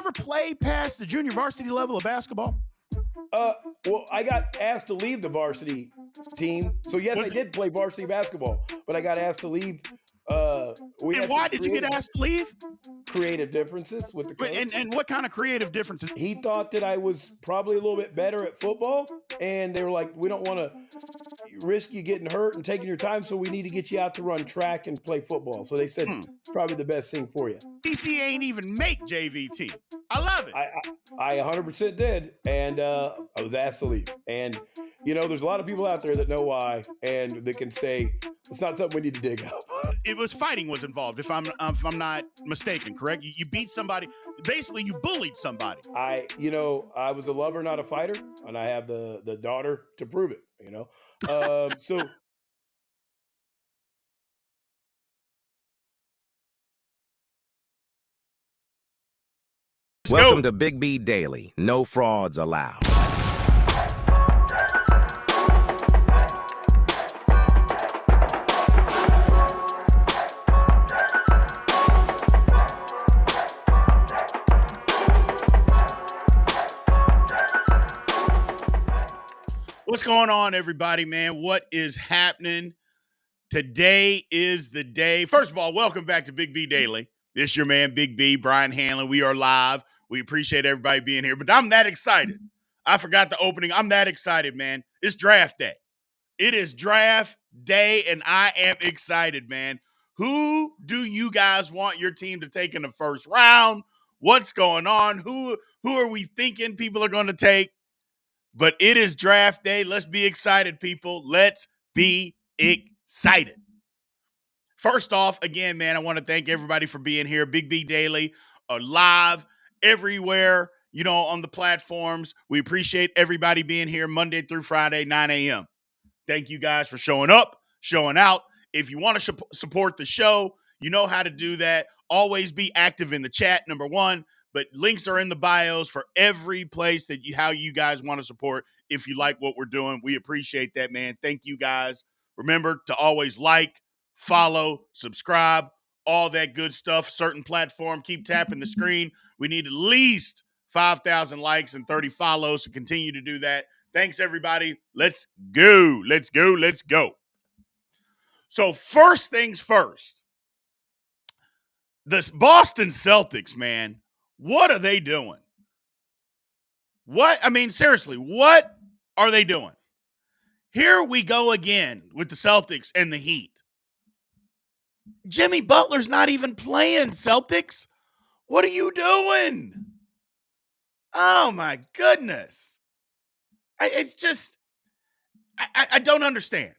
ever play past the junior varsity level of basketball? Well, I got asked to leave the varsity team. So, yes, I did play varsity basketball, but I got asked to leave. And why did you get asked to leave? Creative differences with the coach. And what kind of creative differences? He thought that I was probably a little bit better at football, and they were like, we don't want to risk you getting hurt and taking your time, so we need to get you out to run track and play football. So they said it's probably the best thing for you. DC ain't even make JVT. I love it. I 100% did, and I was asked to leave. And, you know, there's a lot of people out there that know why and that can stay. It's not something we need to dig up. It was fighting was involved, if I'm not mistaken, correct? You beat somebody. Basically, you bullied somebody. I was a lover, not a fighter, and I have the daughter to prove it, you know. So Welcome to Big B Daily. No frauds allowed. What's going on, everybody, man? What is happening? Today is the day. First of all, welcome back to Big B Daily. This is your man, Big B, Brian Hanlon. We are live. We appreciate everybody being here, but I'm that excited. I forgot the opening. I'm that excited, man. It's draft day. It is draft day, and I am excited, man. Who do you guys want your team to take in the first round? What's going on? Who are we thinking people are going to take? But it is draft day. Let's be excited, people. Let's be excited. First off, again, man, I want to thank everybody for being here. Big B Daily, live everywhere, you know, on the platforms. We appreciate everybody being here Monday through Friday, 9 a.m. Thank you guys for showing up, showing out. If you want to support the show, you know how to do that. Always be active in the chat, number one. But links are in the bios for every place that how you guys want to support. If you like what we're doing, we appreciate that, man. Thank you guys. Remember to always like, follow, subscribe, all that good stuff. Certain platform, keep tapping the screen. We need at least 5,000 likes and 30 follows to continue to do that. Thanks, everybody. Let's go. Let's go. Let's go. So first things first, the Boston Celtics, man, what are they doing? Seriously, what are they doing? Here we go again with the Celtics and the Heat. Jimmy Butler's not even playing, Celtics. What are you doing? Oh, my goodness. I don't understand.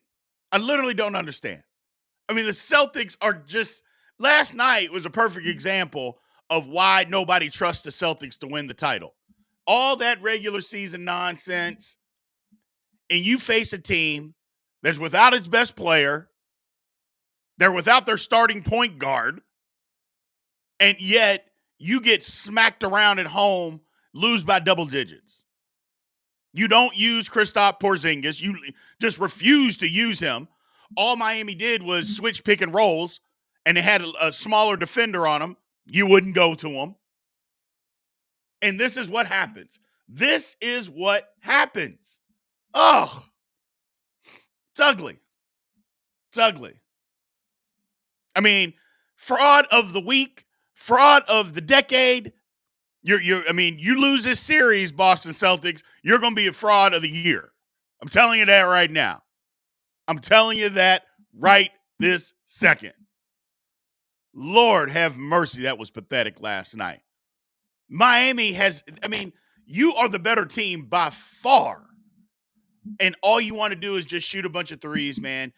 I literally don't understand. I mean, the Celtics are just – last night was a perfect example of why nobody trusts the Celtics to win the title. All that regular season nonsense, and you face a team that's without its best player, they're without their starting point guard, and yet you get smacked around at home, lose by double digits. You don't use Kristaps Porzingis. You just refuse to use him. All Miami did was switch pick and rolls, and they had a smaller defender on them. You wouldn't go to him. And this is what happens. This is what happens. Oh, it's ugly. It's ugly. I mean, fraud of the week, fraud of the decade. You lose this series, Boston Celtics, you're going to be a fraud of the year. I'm telling you that right now. I'm telling you that right this second. Lord have mercy, that was pathetic last night. Miami you are the better team by far. And all you want to do is just shoot a bunch of threes, man.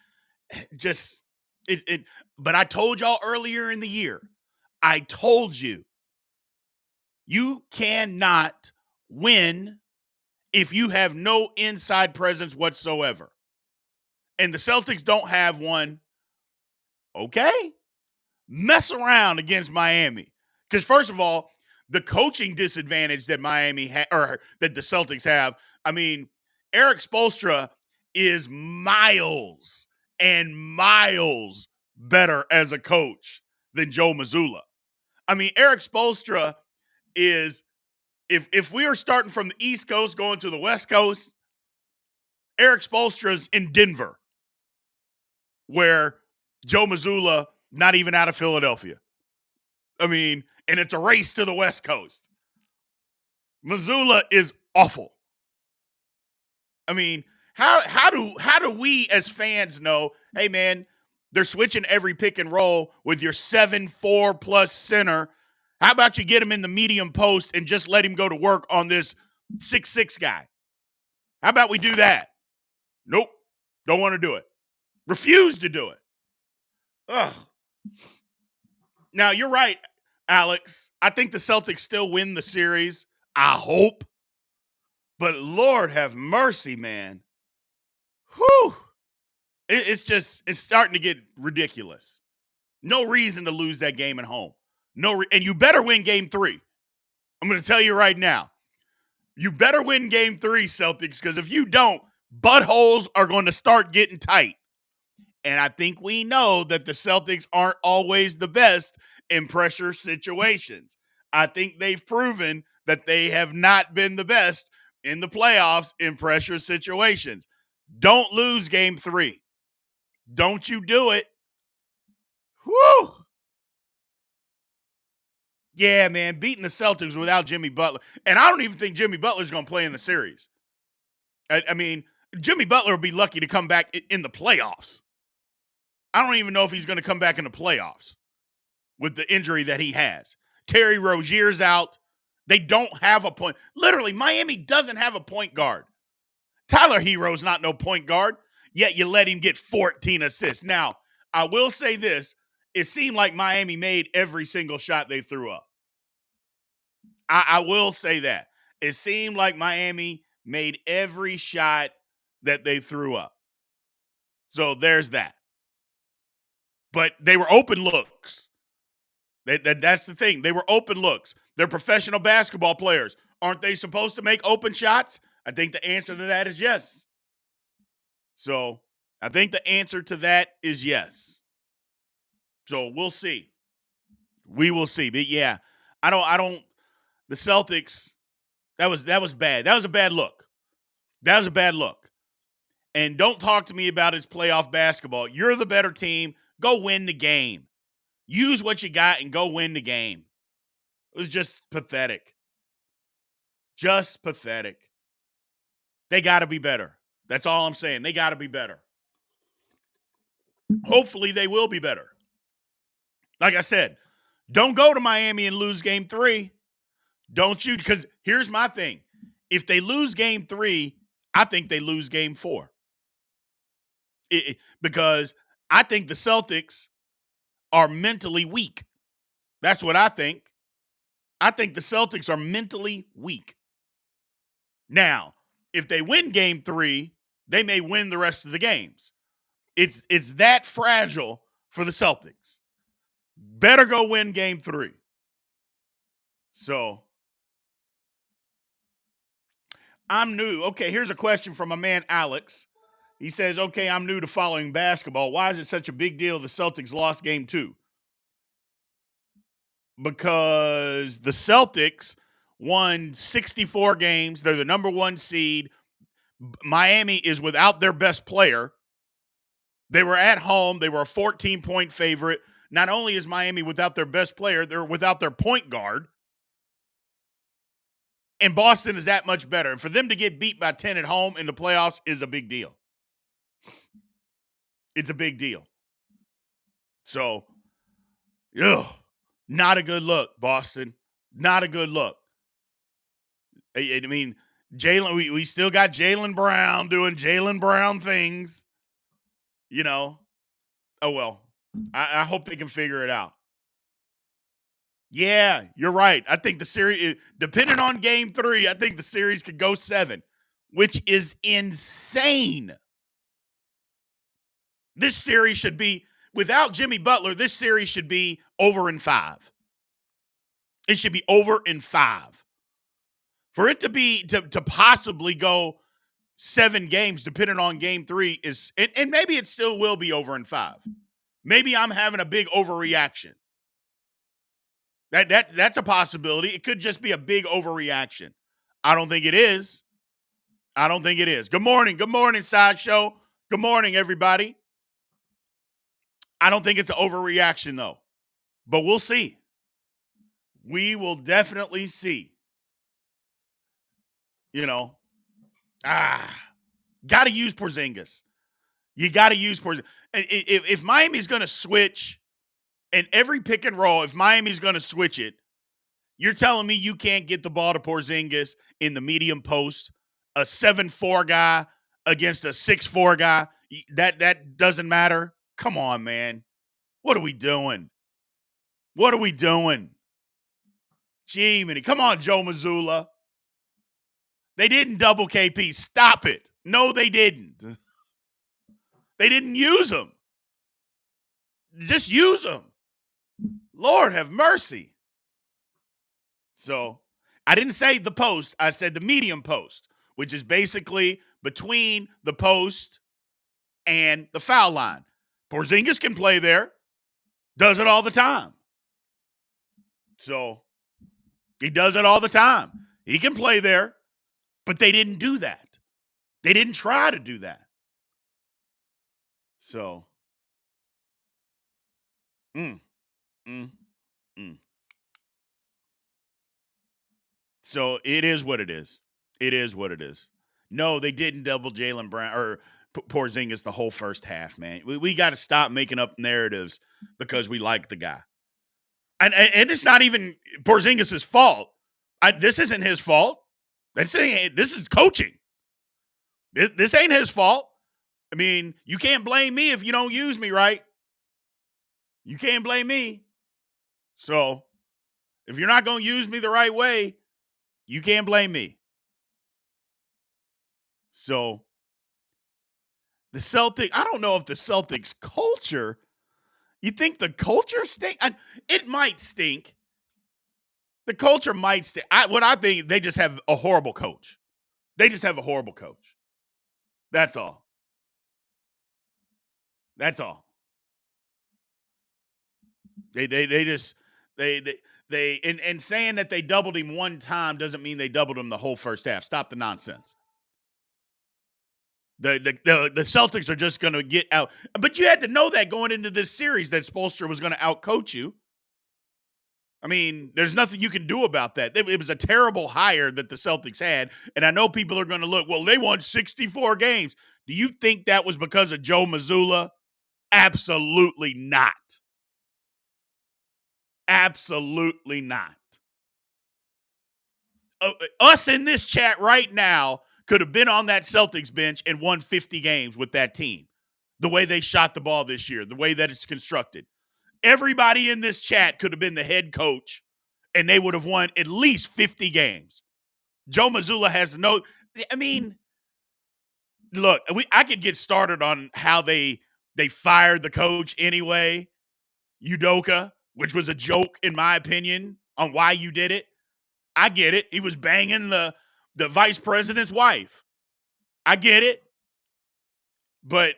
But I told y'all earlier in the year, I told you, you cannot win if you have no inside presence whatsoever. And the Celtics don't have one. Okay? Mess around against Miami. Because first of all, the coaching disadvantage that that the Celtics have, Eric Spoelstra is miles and miles better as a coach than Joe Mazzulla. Eric Spoelstra is if we are starting from the East Coast going to the West Coast, Eric Spoelstra's in Denver, where Joe Mazzulla not even out of Philadelphia. I mean, and it's a race to the West Coast. Mazzulla is awful. I mean, how do we as fans know, hey man, they're switching every pick and roll with your 7'4" plus center. How about you get him in the medium post and just let him go to work on this 6'6" guy? How about we do that? Nope. Don't want to do it. Refuse to do it. Ugh. Now, you're right, Alex. I think the Celtics still win the series. I hope. But Lord have mercy, man. Whew. It's starting to get ridiculous. No reason to lose that game at home. And you better win game 3. I'm going to tell you right now. You better win game 3, Celtics, because if you don't, buttholes are going to start getting tight. And I think we know that the Celtics aren't always the best in pressure situations. I think they've proven that they have not been the best in the playoffs in pressure situations. Don't lose game 3. Don't you do it. Whew. Yeah, man, beating the Celtics without Jimmy Butler. And I don't even think Jimmy Butler's going to play in the series. I mean, Jimmy Butler will be lucky to come back in the playoffs. I don't even know if he's going to come back in the playoffs with the injury that he has. Terry Rozier's out. They don't have a point. Literally, Miami doesn't have a point guard. Tyler Hero's not no point guard, yet you let him get 14 assists. Now, I will say this. It seemed like Miami made every single shot they threw up. I will say that. It seemed like Miami made every shot that they threw up. So there's that. But they were open looks. That's the thing. They were open looks. They're professional basketball players. Aren't they supposed to make open shots? I think the answer to that is yes. So I think the answer to that is yes. So we'll see. We will see. But yeah, I don't. The Celtics. That was bad. That was a bad look. That was a bad look. And don't talk to me about it's playoff basketball. You're the better team. Go win the game. Use what you got and go win the game. It was just pathetic. Just pathetic. They got to be better. That's all I'm saying. They got to be better. Hopefully they will be better. Like I said, don't go to Miami and lose game 3. Don't you? Because here's my thing. If they lose game 3, I think they lose game 4. Because I think the Celtics are mentally weak. That's what I think. I think the Celtics are mentally weak. Now, if they win game 3, they may win the rest of the games. It's that fragile for the Celtics. Better go win game 3. So, I'm new. Okay, here's a question from my man Alex. He says, okay, I'm new to following basketball. Why is it such a big deal the Celtics lost game 2? Because the Celtics won 64 games. They're the number 1 seed. Miami is without their best player. They were at home. They were a 14-point favorite. Not only is Miami without their best player, they're without their point guard. And Boston is that much better. And for them to get beat by 10 at home in the playoffs is a big deal. It's a big deal. So, not a good look, Boston. Not a good look. I mean, Jaylen, we still got Jaylen Brown doing Jaylen Brown things. You know. Oh, well. I hope they can figure it out. Yeah, you're right. I think the series, depending on game 3, I think the series could go 7, which is insane. This series should be, without Jimmy Butler, this series should be over in 5. It should be over in 5. For it to be, to possibly go 7 games, depending on game 3, is, and maybe it still will be over in 5. Maybe I'm having a big overreaction. That's a possibility. It could just be a big overreaction. I don't think it is. I don't think it is. Good morning. Good morning, Sideshow. Good morning, everybody. I don't think it's an overreaction, though. But we'll see. We will definitely see. Got to use Porzingis. You got to use Porzingis. If Miami's going to switch, and every pick and roll, if Miami's going to switch it, you're telling me you can't get the ball to Porzingis in the medium post, a 7'4" guy against a 6'4" guy? That doesn't matter? Come on, man. What are we doing? What are we doing? Gee, man. Come on, Joe Mazzulla. They didn't double KP. Stop it. No, they didn't. They didn't use him. Just use him. Lord have mercy. So I didn't say the post. I said the medium post, which is basically between the post and the foul line. Porzingis can play there. Does it all the time. So he does it all the time. He can play there, but they didn't do that. They didn't try to do that. So, So it is what it is. It is what it is. No, they didn't double Jaylen Brown or Porzingis the whole first half, man. We got to stop making up narratives because we like the guy. And it's not even Porzingis' fault. This isn't his fault. This is coaching. This ain't his fault. I mean, you can't blame me if you don't use me right. You can't blame me. So if you're not going to use me the right way, you can't blame me. So the Celtics, I don't know if the Celtics culture, you think the culture stink? It might stink. The culture might stink. What I think, they just have a horrible coach. They just have a horrible coach. That's all. That's all. They saying that they doubled him one time doesn't mean they doubled him the whole first half. Stop the nonsense. The Celtics are just going to get out. But you had to know that going into this series that Spoelstra was going to outcoach you. I mean, there's nothing you can do about that. It was a terrible hire that the Celtics had, and I know people are going to look, well, they won 64 games. Do you think that was because of Joe Mazzulla? Absolutely not. Absolutely not. Us in this chat right now could have been on that Celtics bench and won 50 games with that team. The way they shot the ball this year, the way that it's constructed. Everybody in this chat could have been the head coach, and they would have won at least 50 games. Joe Mazzulla has no – I mean, look, I could get started on how they fired the coach anyway, Udoka, which was a joke in my opinion on why you did it. I get it. He was banging the vice president's wife. I get it. But,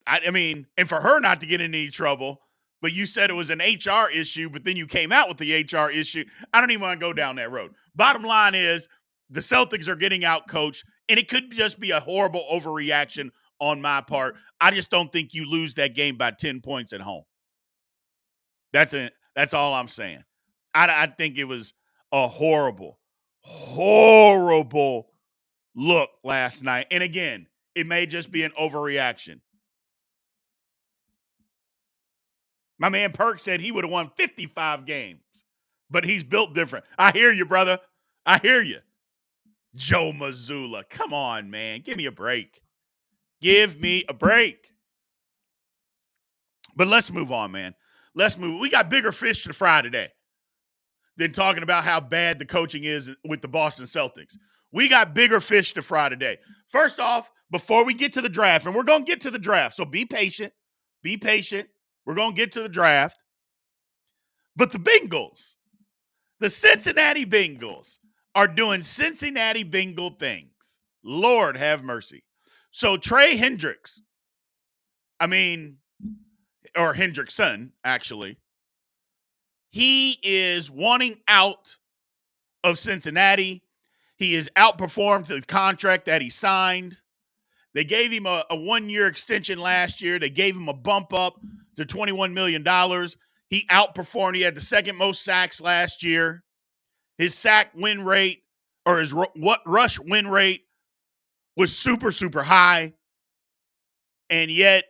I mean, and for her not to get in any trouble – but you said it was an HR issue, but then you came out with the HR issue. I don't even want to go down that road. Bottom line is the Celtics are getting out coached, and it could just be a horrible overreaction on my part. I just don't think you lose that game by 10 points at home. That's it. That's all I'm saying. I think it was a horrible, horrible look last night. And again, it may just be an overreaction. My man Perk said he would have won 55 games, but he's built different. I hear you, brother. I hear you. Joe Mazzulla. Come on, man. Give me a break. Give me a break. But let's move on, man. Let's move. We got bigger fish to fry today than talking about how bad the coaching is with the Boston Celtics. We got bigger fish to fry today. First off, before we get to the draft, and we're going to get to the draft, so be patient. Be patient. We're going to get to the draft. But the Bengals, the Cincinnati Bengals, are doing Cincinnati Bengal things. Lord have mercy. So Trey Hendrickson, or Hendrickson, actually, He is wanting out of Cincinnati. He has outperformed the contract that he signed. They gave him a 1-year extension last year. They gave him a bump up to $21 million. He outperformed. He had the second most sacks last year. His sack win rate or his rush win rate was super, super high. And yet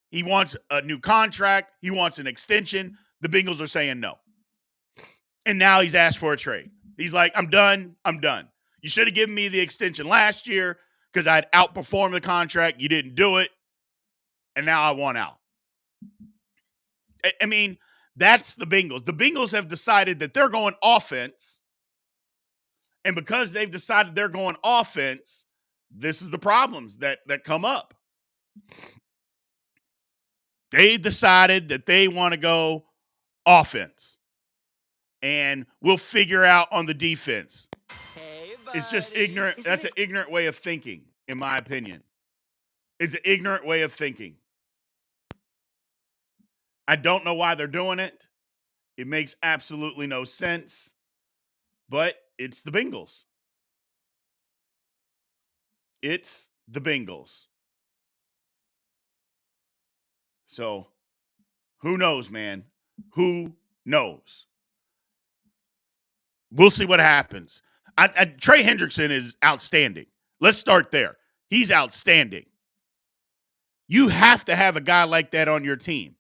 he wants a new contract. He wants an extension. The Bengals are saying no. And now he's asked for a trade. He's like, I'm done. I'm done. You should have given me the extension last year because I'd outperformed the contract. You didn't do it. And now I want out. I mean, that's the Bengals. The Bengals have decided that they're going offense. And because they've decided they're going offense, this is the problems that come up. They decided that they want to go offense. And we'll figure out on the defense. Hey, it's just ignorant. That's an ignorant way of thinking, in my opinion. It's an ignorant way of thinking. I don't know why they're doing it. It makes absolutely no sense. But it's the Bengals. It's the Bengals. So, who knows, man? Who knows? We'll see what happens. Trey Hendrickson is outstanding. Let's start there. He's outstanding. You have to have a guy like that on your team.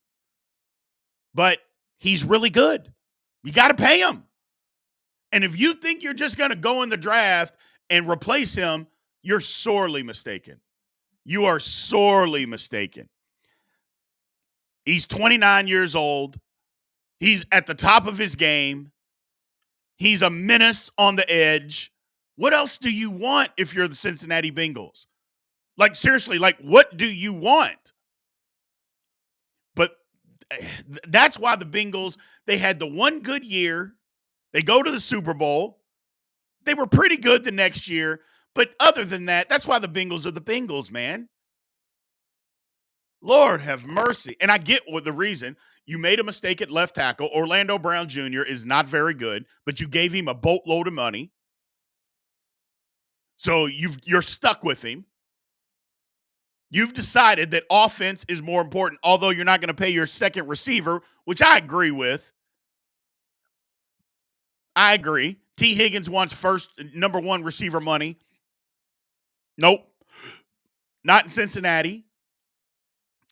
But he's really good. You got to pay him. And if you think you're just going to go in the draft and replace him, you're sorely mistaken. You are sorely mistaken. He's 29 years old. He's at the top of his game. He's a menace on the edge. What else do you want if you're the Cincinnati Bengals? Like, seriously, like, what do you want? But that's why the Bengals, they had the one good year. They go to the Super Bowl. They were pretty good the next year. But other than that, that's why the Bengals are the Bengals, man. Lord have mercy. And I get what the reason. You made a mistake at left tackle. Orlando Brown Jr. is not very good, but you gave him a boatload of money. So you're stuck with him. You've decided that offense is more important, although you're not going to pay your second receiver, which I agree with. I agree. T. Higgins wants number one receiver money. Nope. Not in Cincinnati.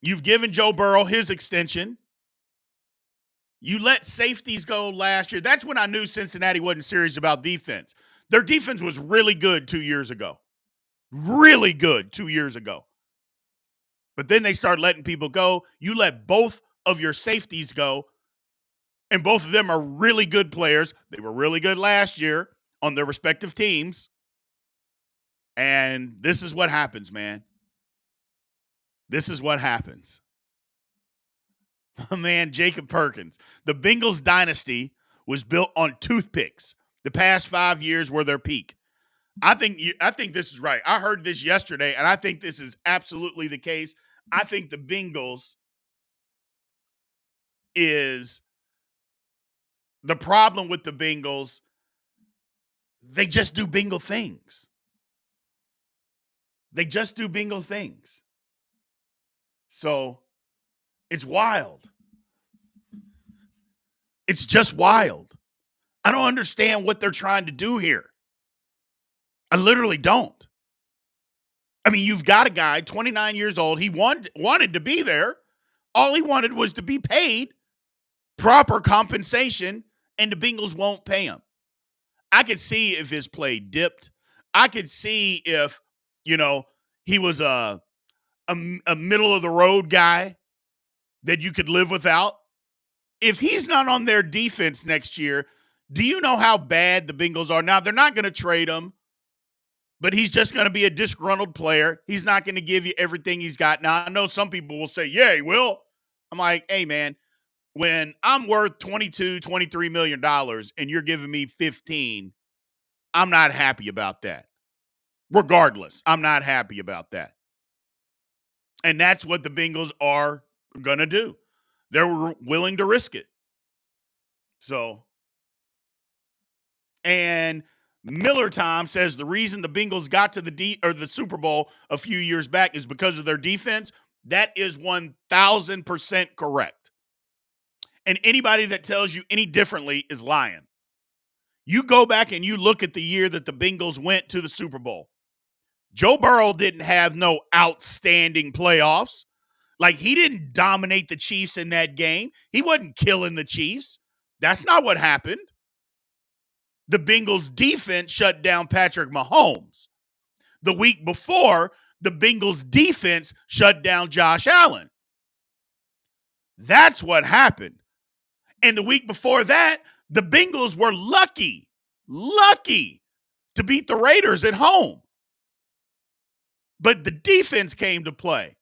You've given Joe Burrow his extension. You let safeties go last year. That's when I knew Cincinnati wasn't serious about defense. Their defense was really good 2 years ago. Really good 2 years ago. But then they started letting people go. You let both of your safeties go, and both of them are really good players. They were really good last year on their respective teams. And this is what happens, man. This is what happens. Man, Jacob Perkins. The Bengals dynasty was built on toothpicks. The past 5 years were their peak. I think this is right. I heard this yesterday, and I think this is absolutely the case. I think the Bengals is the problem with the Bengals. They just do Bengal things. They just do Bengal things. So it's wild. It's just wild. I don't understand what they're trying to do here. I literally don't. I mean, you've got a guy, 29 years old. He wanted to be there. All he wanted was to be paid proper compensation, and the Bengals won't pay him. I could see if his play dipped. I could see if, he was a middle-of-the-road guy that you could live without. If he's not on their defense next year, do you know how bad the Bengals are? Now, they're not going to trade him, but he's just going to be a disgruntled player. He's not going to give you everything he's got. Now, I know some people will say, yeah, he will. I'm like, hey, man, when I'm worth $22, $23 million and you're giving me 15, I'm not happy about that. Regardless, I'm not happy about that. And that's what the Bengals are going to do. They're willing to risk it. So, and Miller Time says the reason the Bengals got to the Super Bowl a few years back is because of their defense. That is 1,000% correct. And anybody that tells you any differently is lying. You go back and you look at the year that the Bengals went to the Super Bowl. Joe Burrow didn't have no outstanding playoffs. Like, he didn't dominate the Chiefs in that game. He wasn't killing the Chiefs. That's not what happened. The Bengals defense shut down Patrick Mahomes. The week before, the Bengals defense shut down Josh Allen. That's what happened. And the week before that, the Bengals were lucky to beat the Raiders at home. But the defense came to play.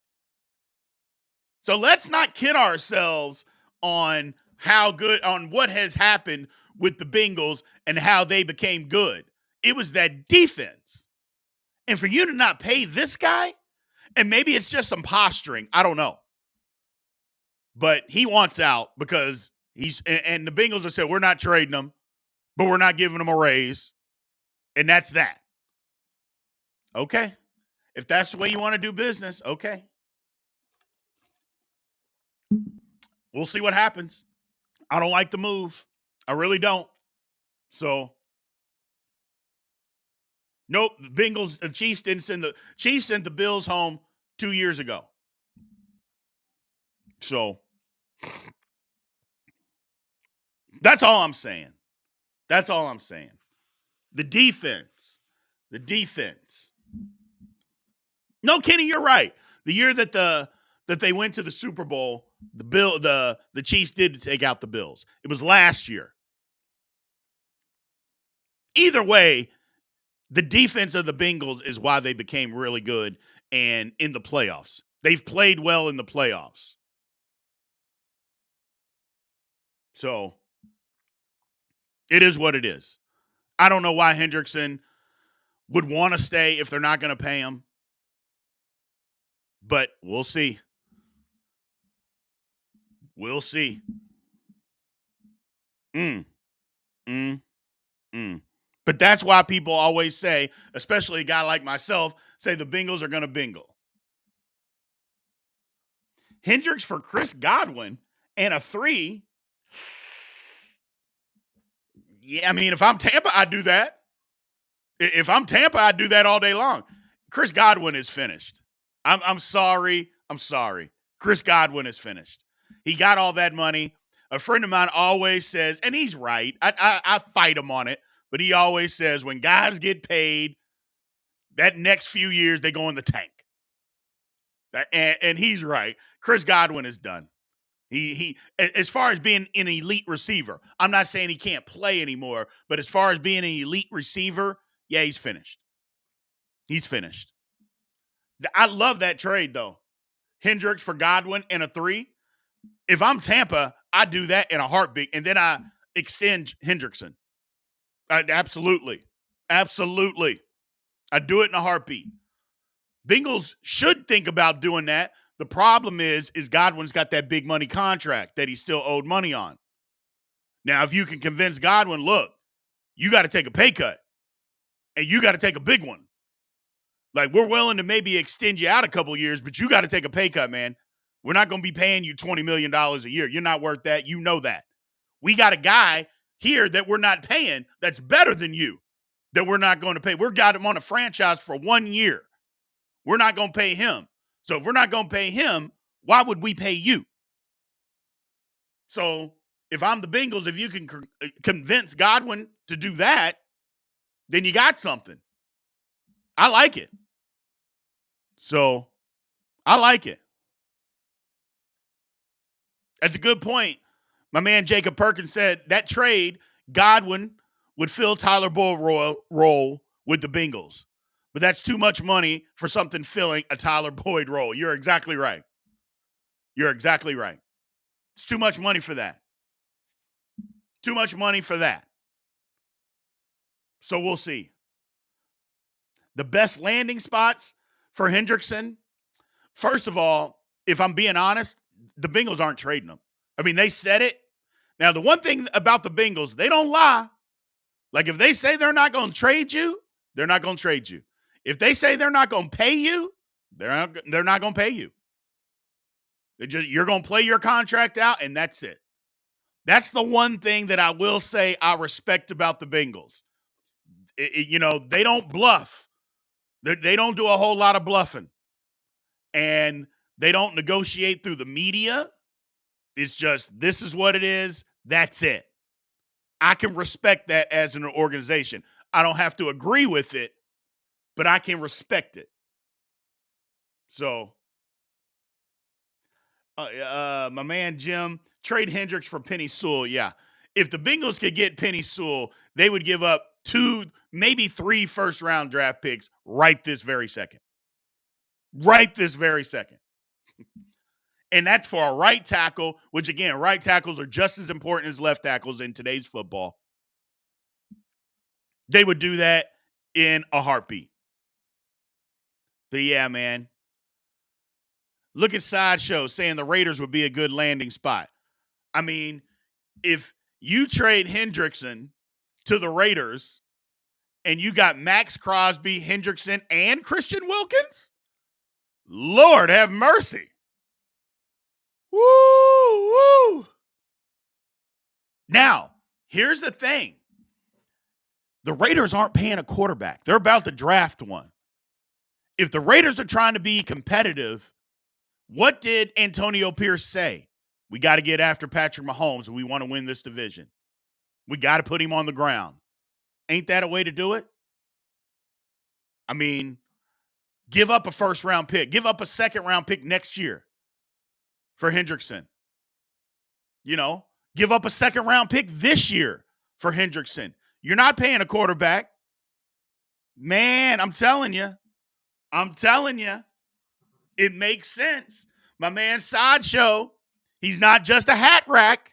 So let's not kid ourselves on what has happened with the Bengals and how they became good. It was that defense. And for you to not pay this guy, and maybe it's just some posturing, I don't know. But he wants out because and the Bengals have said, we're not trading him, but we're not giving him a raise. And that's that. Okay. If that's the way you want to do business, okay. We'll see what happens. I don't like the move. I really don't. So, nope, the Chiefs sent the Bills home 2 years ago. So, that's all I'm saying. That's all I'm saying. The defense. No, Kenny, you're right. The year that they went to the Super Bowl, the Chiefs did take out the Bills. It was last year. Either way, the defense of the Bengals is why they became really good and in the playoffs. They've played well in the playoffs. So, it is what it is. I don't know why Hendrickson would want to stay if they're not going to pay him. But we'll see. We'll see. But that's why people always say, especially a guy like myself, say the Bengals are going to bingle. Hendricks for Chris Godwin and a 3. Yeah, I mean, if I'm Tampa, I'd do that. If I'm Tampa, I'd do that all day long. Chris Godwin is finished. I'm sorry. Chris Godwin is finished. He got all that money. A friend of mine always says, and he's right, I fight him on it, but he always says when guys get paid, that next few years, they go in the tank. And he's right. Chris Godwin is done. He as far as being an elite receiver, I'm not saying he can't play anymore, but as far as being an elite receiver, yeah, he's finished. He's finished. I love that trade, though. Hendricks for Godwin and a 3. If I'm Tampa, I do that in a heartbeat, and then I extend Hendrickson. Absolutely. I do it in a heartbeat. Bengals should think about doing that. The problem is Godwin's got that big money contract that he's still owed money on. Now, if you can convince Godwin, look, you got to take a pay cut, and you got to take a big one. Like, we're willing to maybe extend you out a couple of years, but you got to take a pay cut, man. We're not going to be paying you $20 million a year. You're not worth that. You know that. We got a guy here that we're not paying that's better than you that we're not going to pay. We've got him on a franchise for 1 year. We're not going to pay him. So if we're not going to pay him, why would we pay you? So if I'm the Bengals, if you can convince Godwin to do that, then you got something. I like it. So I like it. That's a good point. My man Jacob Perkins said that trade, Godwin would fill Tyler Boyd role with the Bengals. But that's too much money for something filling a Tyler Boyd role. You're exactly right. It's too much money for that. So we'll see. The best landing spots for Hendrickson, first of all, if I'm being honest, the Bengals aren't trading him. I mean, they said it. Now, the one thing about the Bengals, they don't lie. Like, if they say they're not going to trade you, they're not going to trade you. If they say they're not going to pay you, they're not going to pay you. You're going to play your contract out, and that's it. That's the one thing that I will say I respect about the Bengals. They don't bluff. They don't do a whole lot of bluffing. And they don't negotiate through the media. It's just, this is what it is. That's it. I can respect that as an organization. I don't have to agree with it, but I can respect it. So, my man Jim, trade Hendricks for Penny Sewell. Yeah. If the Bengals could get Penny Sewell, they would give up 2, maybe 3 first-round draft picks right this very second. Right this very second. And that's for a right tackle, which, again, right tackles are just as important as left tackles in today's football. They would do that in a heartbeat. But, yeah, man. Look at Sideshow saying the Raiders would be a good landing spot. I mean, if you trade Hendrickson to the Raiders and you got Max Crosby, Hendrickson, and Christian Wilkins, Lord have mercy. Woo! Now, here's the thing. The Raiders aren't paying a quarterback. They're about to draft one. If the Raiders are trying to be competitive, what did Antonio Pierce say? We got to get after Patrick Mahomes and we want to win this division. We got to put him on the ground. Ain't that a way to do it? I mean, give up a first-round pick. Give up a second-round pick next year for Hendrickson. Give up a second-round pick this year for Hendrickson. You're not paying a quarterback. Man, I'm telling you. It makes sense. My man Sideshow, he's not just a hat rack.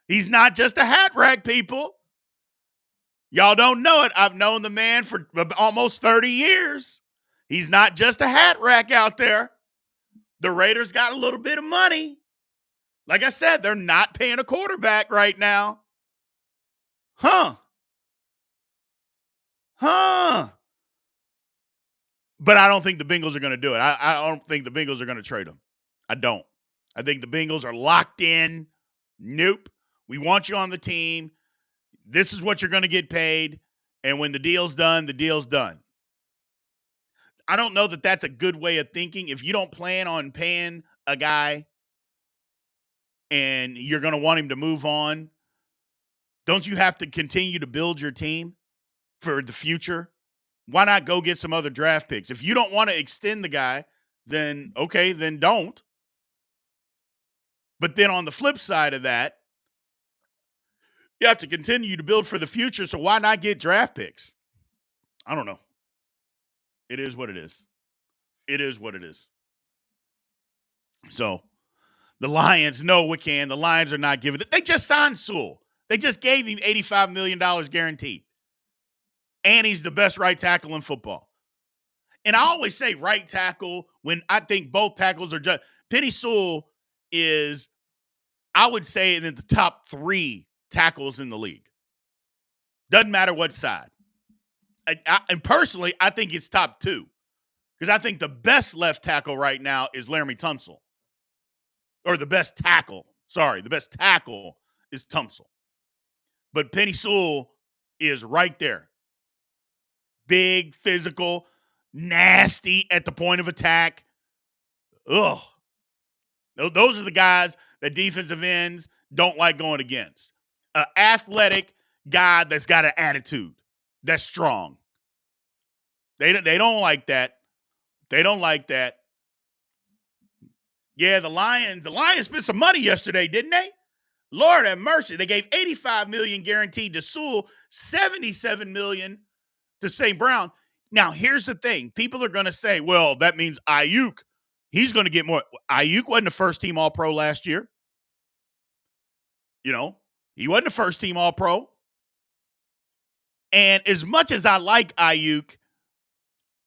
He's not just a hat rack, people. Y'all don't know it. I've known the man for almost 30 years. He's not just a hat rack out there. The Raiders got a little bit of money. Like I said, they're not paying a quarterback right now. Huh. But I don't think the Bengals are going to do it. I don't think the Bengals are going to trade him. I don't. I think the Bengals are locked in. Nope. We want you on the team. This is what you're going to get paid. And when the deal's done, the deal's done. I don't know that that's a good way of thinking. If you don't plan on paying a guy and you're going to want him to move on, don't you have to continue to build your team for the future? Why not go get some other draft picks? If you don't want to extend the guy, then okay, then don't. But then on the flip side of that, you have to continue to build for the future, so why not get draft picks? I don't know. It is what it is. It is what it is. So, the Lions, no, we can. The Lions are not giving it. They just signed Sewell. They just gave him $85 million guaranteed. And he's the best right tackle in football. And I always say right tackle when I think both tackles are just. Penny Sewell is, I would say, in the top 3 tackles in the league. Doesn't matter what side. And personally, I think it's top 2. Because I think the best left tackle right now is Laramie Tunsil. Or the best tackle. Sorry, the best tackle is Tunsil. But Penny Sewell is right there. Big, physical, nasty at the point of attack. Ugh. Those are the guys that defensive ends don't like going against. An athletic guy that's got an attitude, that's strong. They don't like that. They don't like that. Yeah, the Lions spent some money yesterday, didn't they? Lord have mercy. They gave $85 million guaranteed to Sewell, $77 million to St. Brown. Now, here's the thing. People are going to say, well, that means Ayuk. He's going to get more. Ayuk wasn't a first-team All-Pro last year. He wasn't a first-team All-Pro. And as much as I like Ayuk,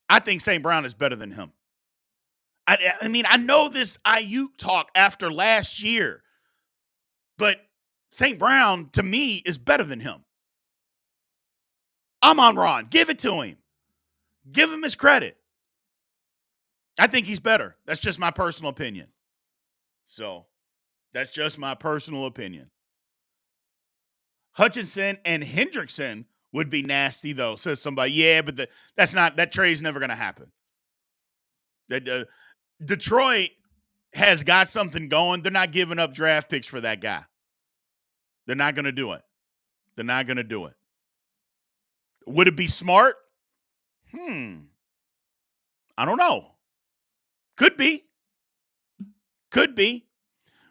I think St. Brown is better than him. I mean, I know this Ayuk talk after last year, but St. Brown, to me, is better than him. I'm on Ron. Give it to him. Give him his credit. I think he's better. That's just my personal opinion. So, that's just my personal opinion. Hutchinson and Hendrickson would be nasty, though, says somebody. Yeah, but that trade's never going to happen. Detroit has got something going. They're not giving up draft picks for that guy. They're not going to do it. They're not going to do it. Would it be smart? I don't know. Could be. Could be.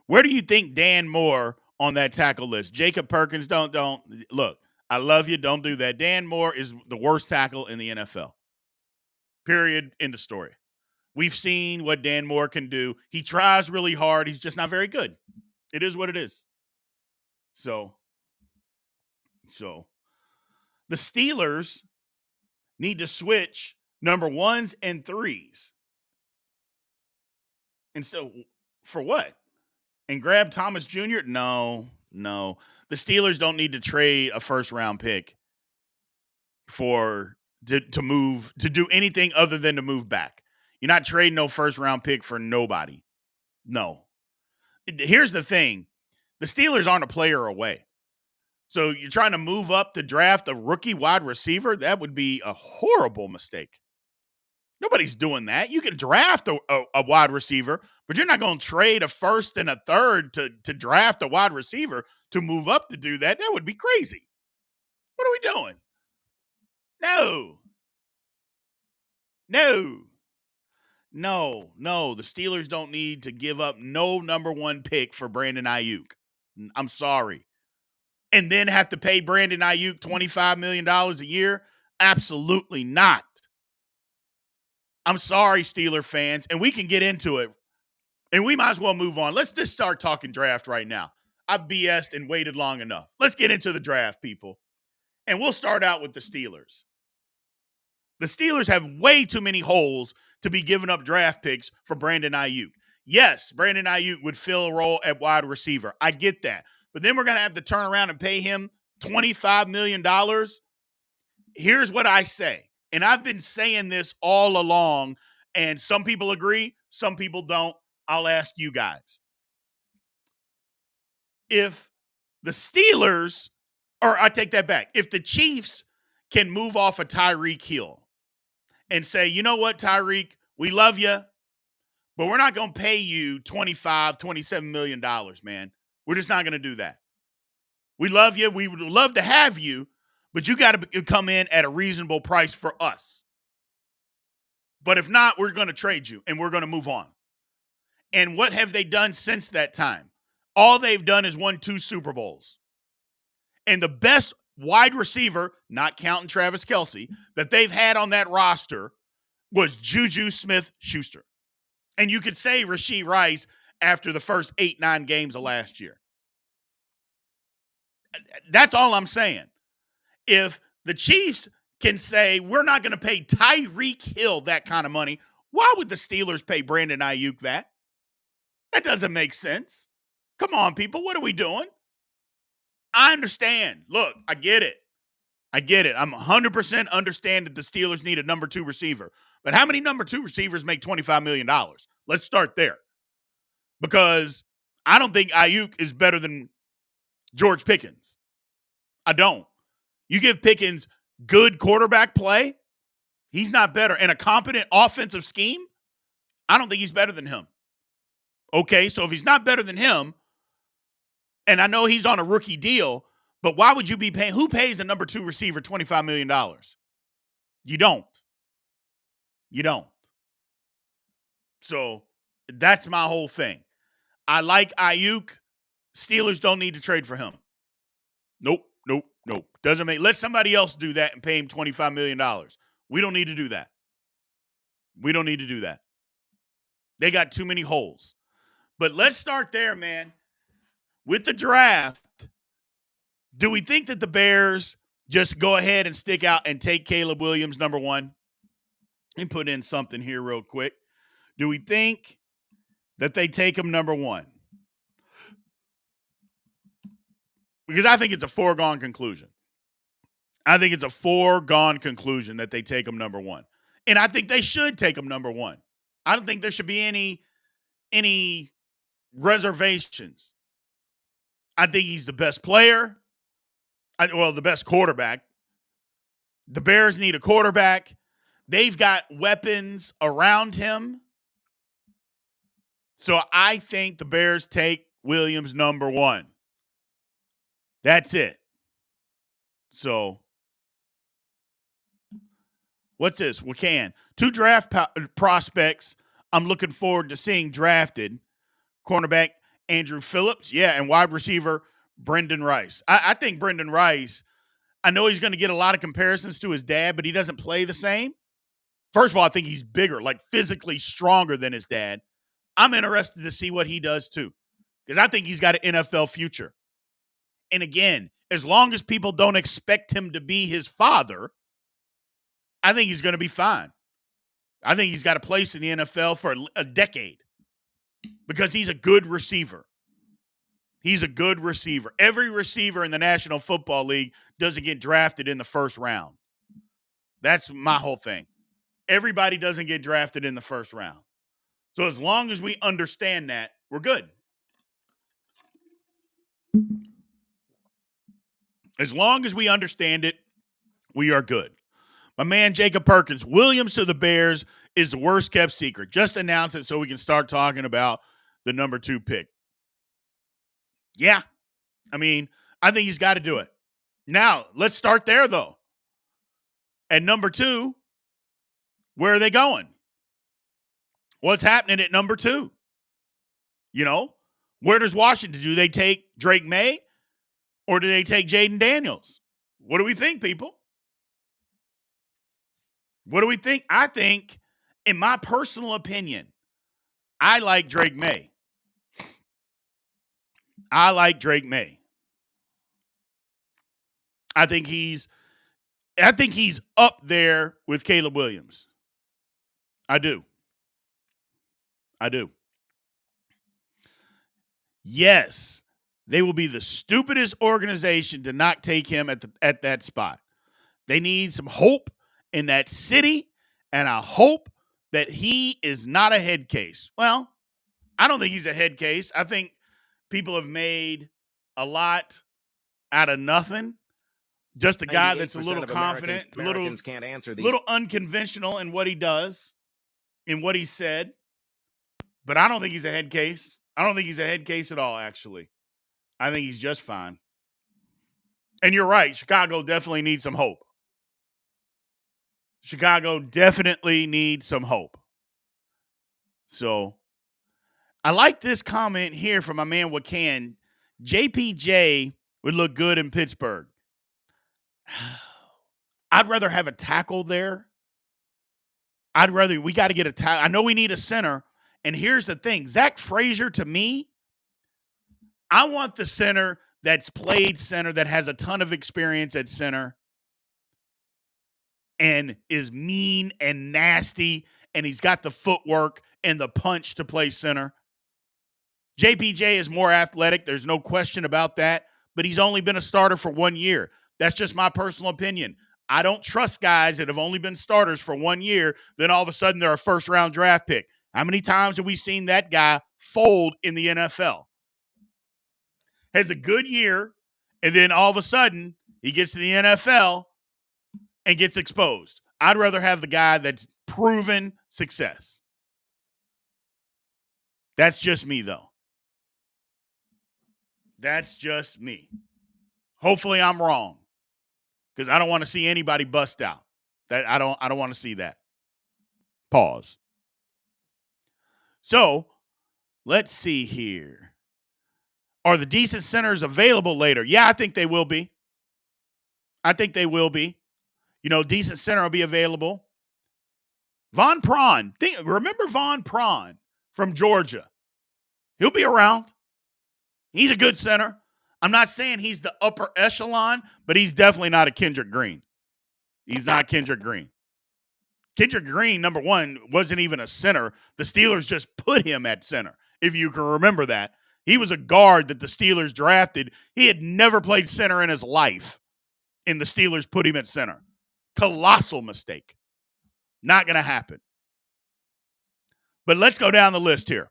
Where do you think Dan Moore on that tackle list? Jacob Perkins, don't. Look, I love you. Don't do that. Dan Moore is the worst tackle in the NFL. Period. End of story. We've seen what Dan Moore can do. He tries really hard. He's just not very good. It is what it is. So the Steelers need to switch number 1s and 3s. And so for what? And grab Thomas Jr.? No. The Steelers don't need to trade a first-round pick to do anything other than to move back. You're not trading no first-round pick for nobody. No. Here's the thing. The Steelers aren't a player away. So you're trying to move up to draft a rookie wide receiver? That would be a horrible mistake. Nobody's doing that. You can draft a wide receiver, but you're not going to trade a first and a third to draft a wide receiver to move up to do that. That would be crazy. What are we doing? No. The Steelers don't need to give up no number 1 pick for Brandon Ayuk. I'm sorry. And then have to pay Brandon Ayuk $25 million a year? Absolutely not. I'm sorry, Steeler fans, and we can get into it, and we might as well move on. Let's just start talking draft right now. I've BS'd and waited long enough. Let's get into the draft, people, and we'll start out with the Steelers. The Steelers have way too many holes to be giving up draft picks for Brandon Ayuk. Yes, Brandon Ayuk would fill a role at wide receiver. I get that. But then we're going to have to turn around and pay him $25 million. Here's what I say. And I've been saying this all along, and some people agree, some people don't. I'll ask you guys. If the Steelers, or I take that back, if the Chiefs can move off of Tyreek Hill and say, you know what, Tyreek, we love you, but we're not going to pay you $27 million, man. We're just not going to do that. We love you. We would love to have you, but you got to come in at a reasonable price for us. But if not, we're going to trade you and we're going to move on. And what have they done since that time? All they've done is won 2 Super Bowls. And the best wide receiver, not counting Travis Kelce, that they've had on that roster was Juju Smith-Schuster. And you could say Rashee Rice after the first 8-9 games of last year. That's all I'm saying. If the Chiefs can say, we're not going to pay Tyreek Hill that kind of money, why would the Steelers pay Brandon Ayuk that? That doesn't make sense. Come on, people. What are we doing? I understand. Look, I get it. I'm 100% understand that the Steelers need a number 2 receiver. But how many number 2 receivers make $25 million? Let's start there. Because I don't think Ayuk is better than George Pickens. I don't. You give Pickens good quarterback play, he's not better. And a competent offensive scheme, I don't think he's better than him. Okay, so if he's not better than him, and I know he's on a rookie deal, but why would you be paying? Who pays a number 2 receiver $25 million? You don't. So that's my whole thing. I like Ayuk. Steelers don't need to trade for him. Nope. Doesn't make. Let somebody else do that and pay him $25 million. We don't need to do that. They got too many holes. But let's start there, man. With the draft, do we think that the Bears just go ahead and stick out and take Caleb Williams, number 1? Let me put in something here real quick. Do we think that they take him number 1? because I think it's a foregone conclusion. I think it's a foregone conclusion that they take him number one. And I think they should take him number one. I don't think there should be any reservations. I think he's the best player. The best quarterback. The Bears need a quarterback. They've got weapons around him. So I think the Bears take Williams number one. That's it. So what's this? We can. 2 draft prospects I'm looking forward to seeing drafted. Cornerback Andrew Phillips, and wide receiver Brendan Rice. I think Brendan Rice, I know he's going to get a lot of comparisons to his dad, but he doesn't play the same. First of all, I think he's bigger, like physically stronger than his dad. I'm interested to see what he does too, because I think he's got an NFL future. And again, as long as people don't expect him to be his father, I think he's going to be fine. I think he's got a place in the NFL for a decade because he's a good receiver. He's a good receiver. Every receiver in the National Football League doesn't get drafted in the first round. That's my whole thing. Everybody doesn't get drafted in the first round. So as long as we understand that, we're good. As long as we understand it, we are good. My man, Jacob Perkins, Williams to the Bears is the worst kept secret. Just announce it so we can start talking about the number 2 pick. Yeah. I mean, I think he's got to do it. Now, let's start there, though. At number 2, where are they going? What's happening at number 2? Where does Washington? Do they take Drake May or do they take Jaden Daniels? What do we think, people? What do we think? I think, in my personal opinion, I like Drake May. I think he's up there with Caleb Williams. I do. Yes, they will be the stupidest organization to not take him at that spot. They need some hope in that city, and I hope that he is not a head case. Well, I don't think he's a head case. I think people have made a lot out of nothing. Just a guy that's a little confident, Americans can't answer these. Little unconventional in what he does, in what he said. But I don't think he's a head case. I don't think he's a head case at all, actually. I think he's just fine. And you're right. Chicago definitely needs some hope. So I like this comment here from my man Wakan. JPJ would look good in Pittsburgh. I'd rather have a tackle there. We got to get a tackle. I know we need a center. And here's the thing. Zach Frazier, to me, I want the center that's played center, that has a ton of experience at center and is mean and nasty, and he's got the footwork and the punch to play center. JPJ is more athletic. There's no question about that, but he's only been a starter for 1 year. That's just my personal opinion. I don't trust guys that have only been starters for 1 year, then all of a sudden they're a first-round draft pick. How many times have we seen that guy fold in the NFL? Has a good year, and then all of a sudden he gets to the NFL and gets exposed. I'd rather have the guy that's proven success. That's just me, though. That's just me. Hopefully I'm wrong, because I don't want to see anybody bust out. I don't want to see that. Pause. So, let's see here. Are the decent centers available later? Yeah, I think they will be. Decent center will be available. Von Prawn. Remember Von Prawn from Georgia? He'll be around. He's a good center. I'm not saying he's the upper echelon, but he's definitely not a Kendrick Green. He's not Kendrick Green. Kendrick Green, number one, wasn't even a center. The Steelers just put him at center, if you can remember that. He was a guard that the Steelers drafted. He had never played center in his life, and the Steelers put him at center. Colossal mistake. Not going to happen. But let's go down the list here.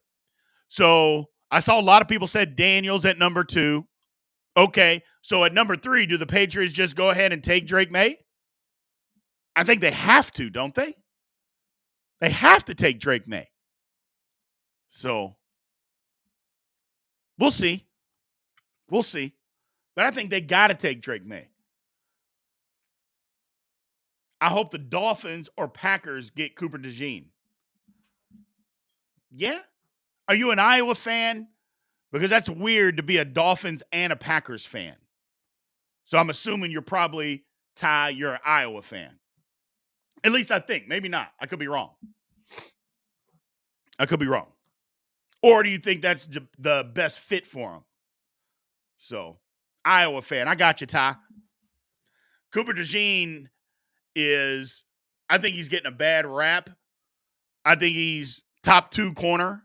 So I saw a lot of people said Daniels at number 2. Okay, so at number 3, do the Patriots just go ahead and take Drake May? I think they have to, don't they? They have to take Drake May. So we'll see. We'll see. But I think they got to take Drake May. I hope the Dolphins or Packers get Cooper DeJean. Yeah? Are you an Iowa fan? Because that's weird to be a Dolphins and a Packers fan. So I'm assuming you're probably, Ty, you're an Iowa fan. At least I think. Maybe not. I could be wrong. Or do you think that's the best fit for him? So, Iowa fan. I got you, Ty. Cooper DeJean is, I think he's getting a bad rap. I think he's top 2 corner.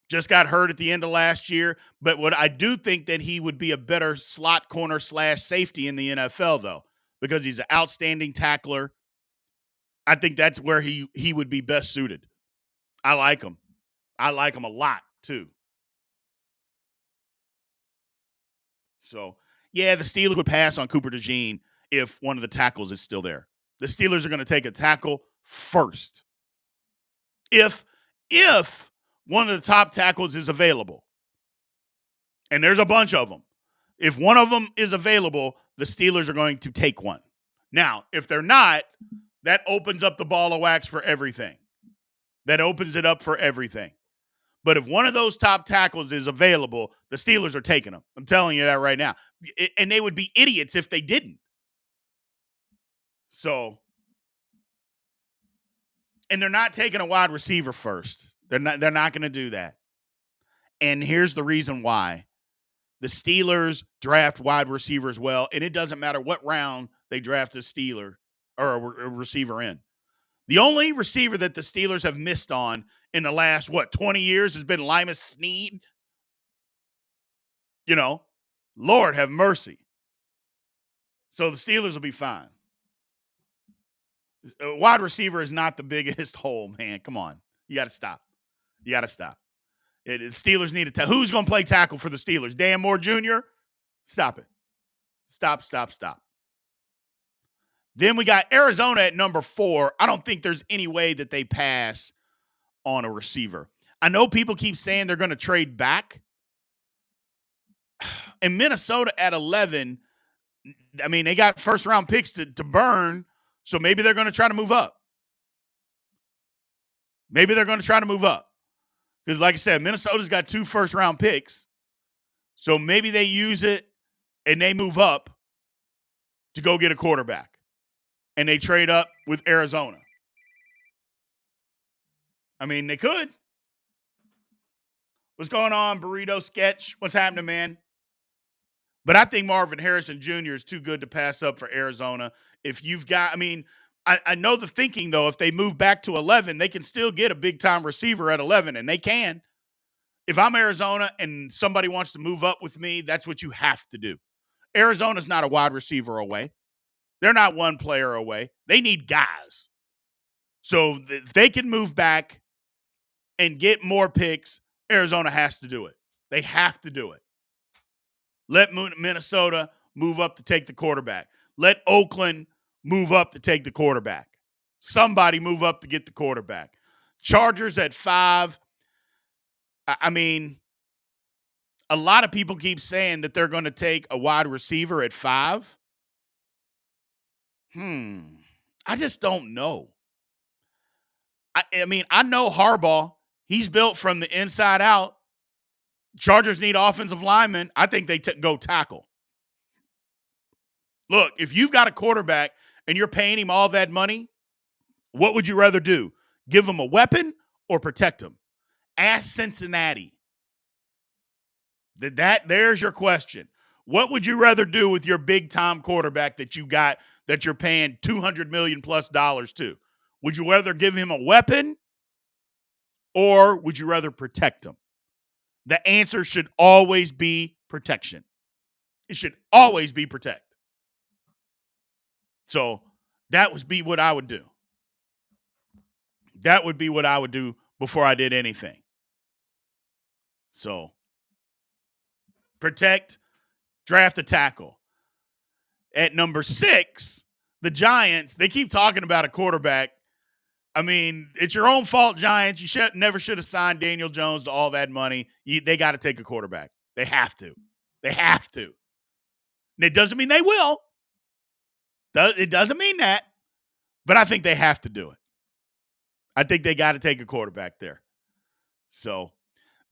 Just got hurt at the end of last year. But what I do think that he would be a better slot corner / safety in the NFL, though, because he's an outstanding tackler. I think that's where he would be best suited. I like him. I like him a lot, too. So, yeah, the Steelers would pass on Cooper DeJean if one of the tackles is still there. The Steelers are going to take a tackle first. If one of the top tackles is available, and there's a bunch of them, if one of them is available, the Steelers are going to take one. Now, if they're not, that opens up the ball of wax for everything. That opens it up for everything. But if one of those top tackles is available, the Steelers are taking them. I'm telling you that right now. And they would be idiots if they didn't. So, and they're not taking a wide receiver first. They're not going to do that. And here's the reason why. The Steelers draft wide receivers well, and it doesn't matter what round they draft a Steeler or a receiver in. The only receiver that the Steelers have missed on in the last, 20 years has been Limas Snead. Lord have mercy. So the Steelers will be fine. A wide receiver is not the biggest hole, man. Come on. You got to stop. The Steelers need to who's going to play tackle for the Steelers? Dan Moore Jr.? Stop it. Stop. Then we got Arizona at number 4. I don't think there's any way that they pass on a receiver. I know people keep saying they're going to trade back. And Minnesota at 11, I mean, they got first-round picks to burn, so maybe they're going to try to move up. Because like I said, Minnesota's got 2 first-round picks. So maybe they use it and they move up to go get a quarterback. And they trade up with Arizona. I mean, they could. What's going on, Burrito Sketch? What's happening, man? But I think Marvin Harrison Jr. is too good to pass up for Arizona. If you've got, I know the thinking, though, if they move back to 11, they can still get a big-time receiver at 11, and they can. If I'm Arizona and somebody wants to move up with me, that's what you have to do. Arizona's not a wide receiver away. They're not one player away. They need guys. So if they can move back and get more picks, Arizona has to do it. They have to do it. Let Minnesota move up to take the quarterback. Let Oakland move up to take the quarterback. Somebody move up to get the quarterback. Chargers at 5. I mean, a lot of people keep saying that they're going to take a wide receiver at 5. I just don't know. I know Harbaugh. He's built from the inside out. Chargers need offensive linemen. I think they go tackle. Look, if you've got a quarterback and you're paying him all that money, what would you rather do? Give him a weapon or protect him? Ask Cincinnati. There's your question. What would you rather do with your big-time quarterback that you got that you're paying $200 million plus to? Would you rather give him a weapon or would you rather protect him? The answer should always be protection. It should always be protect. So that would be what I would do. That would be what I would do before I did anything. So protect, draft a tackle. At number 6, the Giants, they keep talking about a quarterback. I mean, it's your own fault, Giants. You never should have signed Daniel Jones to all that money. They got to take a quarterback. They have to. They have to. And it doesn't mean they will. It doesn't mean that. But I think they have to do it. I think they got to take a quarterback there. So,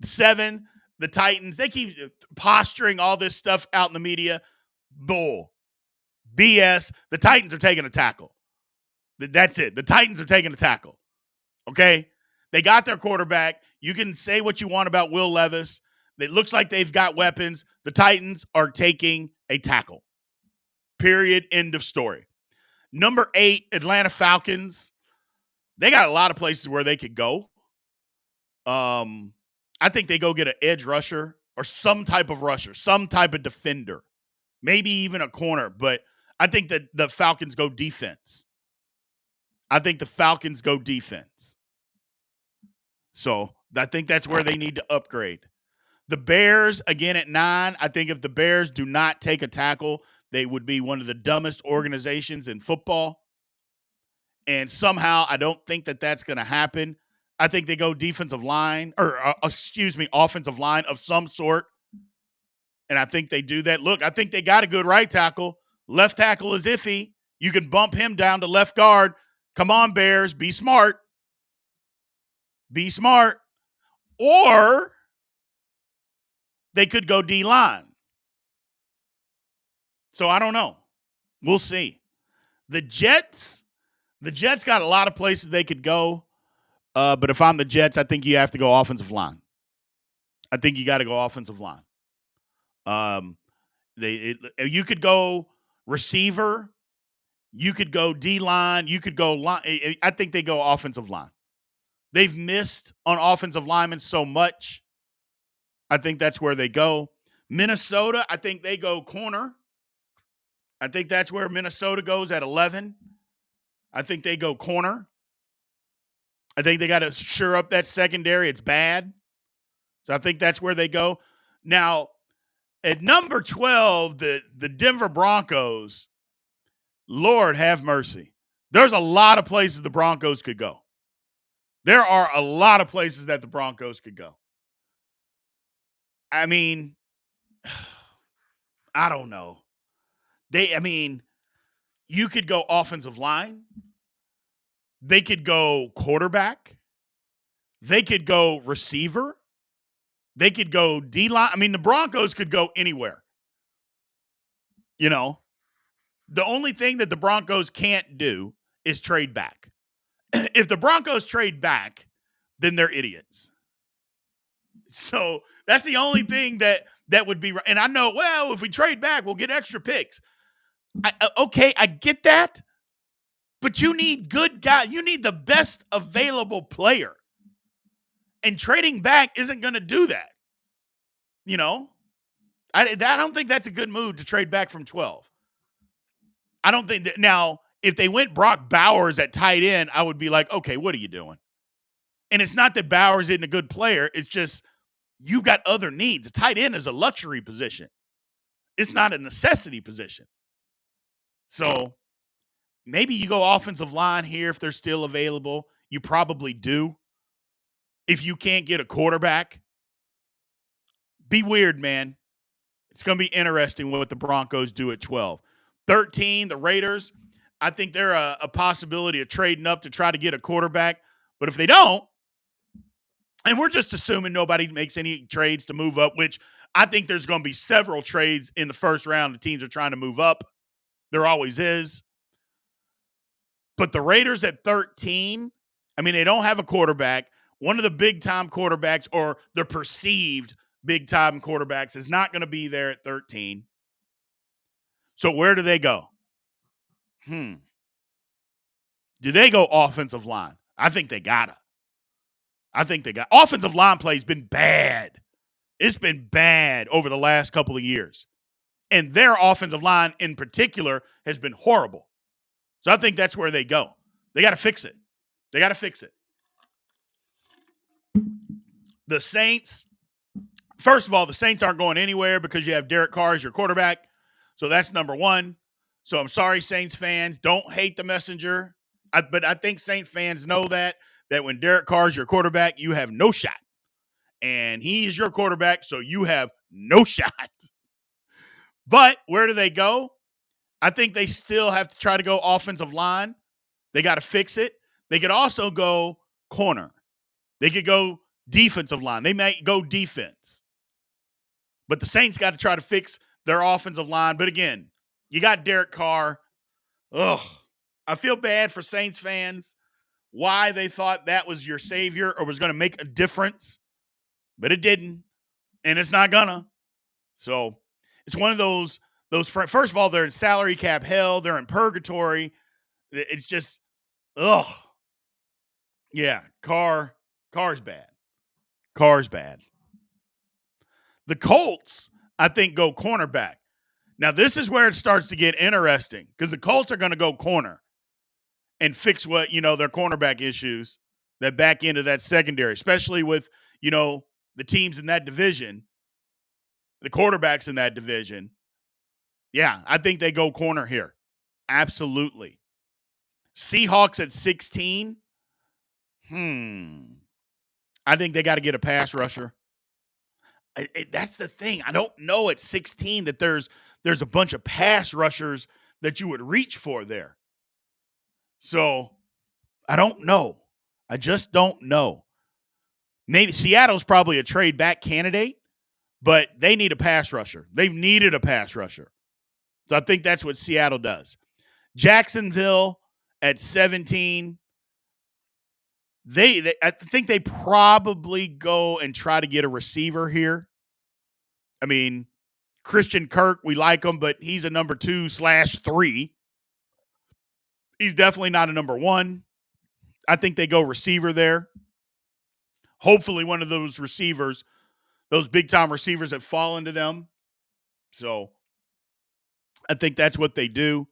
7, the Titans, they keep posturing all this stuff out in the media. Bull. BS. The Titans are taking a tackle. That's it. The Titans are taking a tackle. Okay? They got their quarterback. You can say what you want about Will Levis. It looks like they've got weapons. The Titans are taking a tackle. Period. End of story. Number 8, Atlanta Falcons. They got a lot of places where they could go. I think they go get an edge rusher or some type of rusher, some type of defender, maybe even a corner. But I think that the Falcons go defense. So I think that's where they need to upgrade. The Bears, again, at 9. I think if the Bears do not take a tackle, they would be one of the dumbest organizations in football. And somehow I don't think that that's going to happen. I think they go offensive line of some sort. And I think they do that. Look, I think they got a good right tackle. Left tackle is iffy. You can bump him down to left guard. Come on, Bears. Be smart. Be smart. Or they could go D-line. So I don't know. We'll see. The Jets got a lot of places they could go. But if I'm the Jets, I think you have to go offensive line. I think you got to go offensive line. You could go receiver. You could go D-line. You could go line. I think they go offensive line. They've missed on offensive linemen so much. I think that's where they go. Minnesota, I think they go corner. I think that's where Minnesota goes at 11. I think they go corner. I think they got to shore up that secondary. It's bad. So I think that's where they go. Now, at number 12, the Denver Broncos, Lord have mercy. There's a lot of places the Broncos could go. There are a lot of places that the Broncos could go. I mean, I don't know. You could go offensive line. They could go quarterback. They could go receiver. They could go D-line. I mean, the Broncos could go anywhere. You know, the only thing that the Broncos can't do is trade back. If the Broncos trade back, then they're idiots. So that's the only thing that would be right. And I know, well, if we trade back, we'll get extra picks. Okay, I get that. But you need good guys. You need the best available player. And trading back isn't going to do that. You know, I don't think that's a good move to trade back from 12. I don't think that. Now, if they went Brock Bowers at tight end, I would be like, okay, what are you doing? And it's not that Bowers isn't a good player. It's just you've got other needs. A tight end is a luxury position. It's not a necessity position. So maybe you go offensive line here if they're still available. You probably do. If you can't get a quarterback, be weird, man. It's going to be interesting what the Broncos do at 12. 13, the Raiders. I think they're a possibility of trading up to try to get a quarterback. But if they don't, and we're just assuming nobody makes any trades to move up, which I think there's going to be several trades in the first round. The teams are trying to move up. There always is. But the Raiders at 13, I mean, they don't have a quarterback. One of the big-time quarterbacks, or the perceived big-time quarterbacks, is not going to be there at 13. So where do they go? Do they go offensive line? I think they gotta. Offensive line play has been bad. It's been bad over the last couple of years. And their offensive line in particular has been horrible. So I think that's where they go. They got to fix it. They got to fix it. The Saints, first of all, the Saints aren't going anywhere because you have Derek Carr as your quarterback. So that's number one. So I'm sorry, Saints fans. Don't hate the messenger. But I think Saints fans know that when Derek Carr is your quarterback, you have no shot. And he's your quarterback, so you have no shot. But where do they go? I think they still have to try to go offensive line. They got to fix it. They could also go corner. They could go defensive line. They might go defense. But the Saints got to try to fix their offensive line. But again, you got Derek Carr. Ugh. I feel bad for Saints fans, why they thought that was your savior or was going to make a difference. But it didn't. And it's not gonna. So it's one of those, first of all, they're in salary cap hell. They're in purgatory. It's just, ugh. Yeah, Carr's bad. Carr's bad. The Colts, I think, go cornerback. Now, this is where it starts to get interesting because the Colts are going to go corner and fix what, their cornerback issues that back into that secondary, especially with, the teams in that division, the quarterbacks in that division. Yeah, I think they go corner here. Absolutely. Seahawks at 16. I think they got to get a pass rusher. That's the thing. I don't know at 16 that there's a bunch of pass rushers that you would reach for there. So I don't know. I just don't know. Maybe Seattle's probably a trade back candidate, but they need a pass rusher. They've needed a pass rusher. So I think that's what Seattle does. Jacksonville at 17. I think they probably go and try to get a receiver here. I mean, Christian Kirk, we like him, but he's a number 2/3. He's definitely not a number 1. I think they go receiver there. Hopefully one of those receivers, those big-time receivers that fall into them. So I think that's what they do.